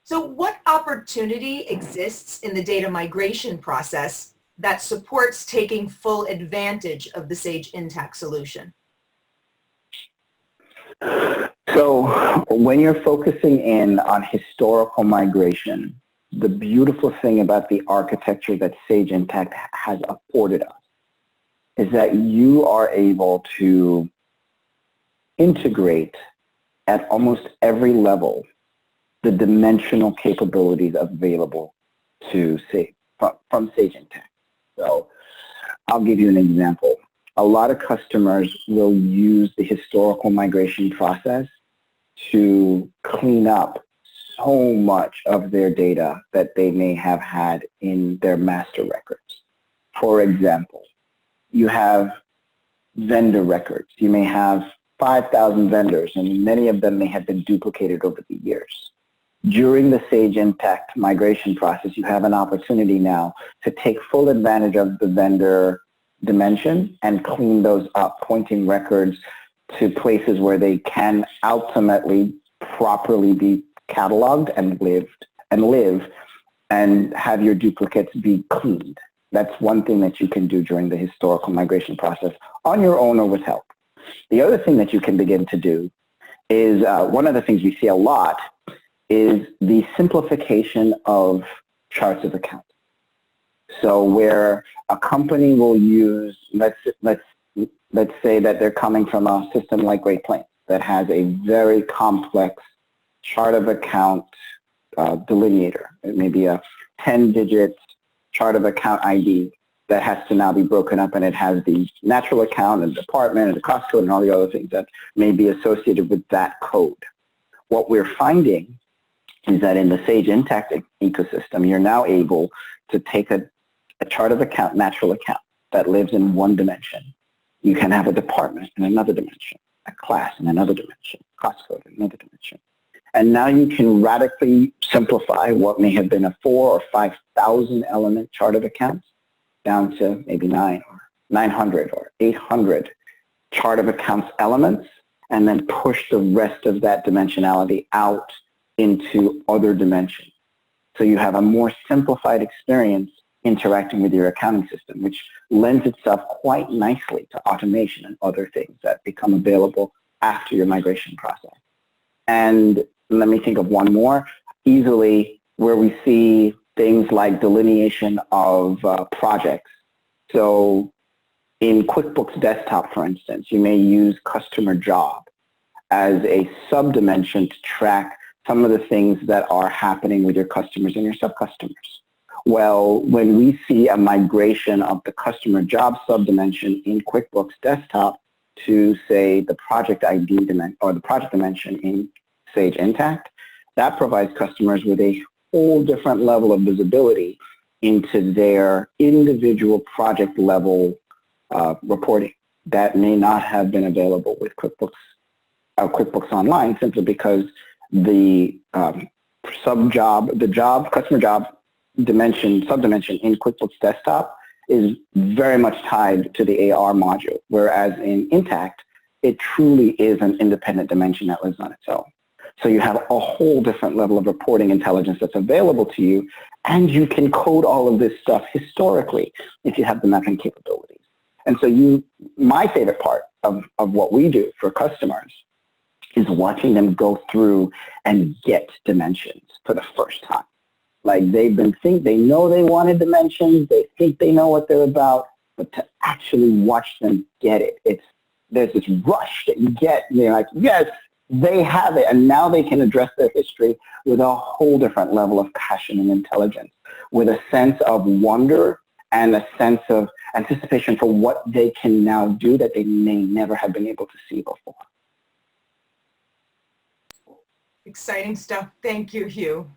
So what opportunity exists in the data migration process that supports taking full advantage of the Sage Intacct solution? So when you're focusing in on historical migration, the beautiful thing about the architecture that Sage Intacct has afforded us is that you are able to integrate at almost every level the dimensional capabilities available to from Sage Intacct. So I'll give you an example. A lot of customers will use the historical migration process to clean up so much of their data that they may have had in their master records. For example, you have vendor records. You may have 5,000 vendors, and many of them may have been duplicated over the years. During the Sage Intacct migration process, you have an opportunity now to take full advantage of the vendor dimension and clean those up, pointing records to places where they can ultimately properly be cataloged and live and have your duplicates be cleaned. That's one thing that you can do during the historical migration process on your own or with help. The other thing that you can begin to do is, one of the things we see a lot is the simplification of charts of account. So where a company will use, let's say that they're coming from a system like Great Plains that has a very complex chart of account delineator. It may be a 10-digit chart of account ID that has to now be broken up, and it has the natural account and department and the cost code and all the other things that may be associated with that code. What we're finding is that in the Sage Intacct ecosystem, you're now able to take a chart of account, natural account, that lives in one dimension. You can have a department in another dimension, a class in another dimension, cost code in another dimension. And now you can radically simplify what may have been a 4,000 or 5,000 element chart of accounts down to maybe 900 or 800 chart of accounts elements, and then push the rest of that dimensionality out into other dimensions. So you have a more simplified experience interacting with your accounting system, which lends itself quite nicely to automation and other things that become available after your migration process. And let me think of one more, easily where we see things like delineation of projects. So in QuickBooks Desktop, for instance, you may use customer job as a subdimension to track some of the things that are happening with your customers and your sub-customers. Well, when we see a migration of the customer job subdimension in QuickBooks Desktop to, say, the project ID dimension or the project dimension in Sage Intacct, that provides customers with a whole different level of visibility into their individual project level reporting that may not have been available with QuickBooks Online, simply because the customer job subdimension in QuickBooks Desktop is very much tied to the AR module, whereas in Intacct, it truly is an independent dimension that lives on its own. So you have a whole different level of reporting intelligence that's available to you, and you can code all of this stuff historically if you have the mapping capabilities. And so my favorite part of what we do for customers is watching them go through and get dimensions for the first time. Like they know they wanted dimensions, they think they know what they're about, but to actually watch them get it, there's this rush that you get, and they're like, yes, they have it, and now they can address their history with a whole different level of passion and intelligence, with a sense of wonder and a sense of anticipation for what they can now do that they may never have been able to see before. Exciting stuff. Thank you, Hugh.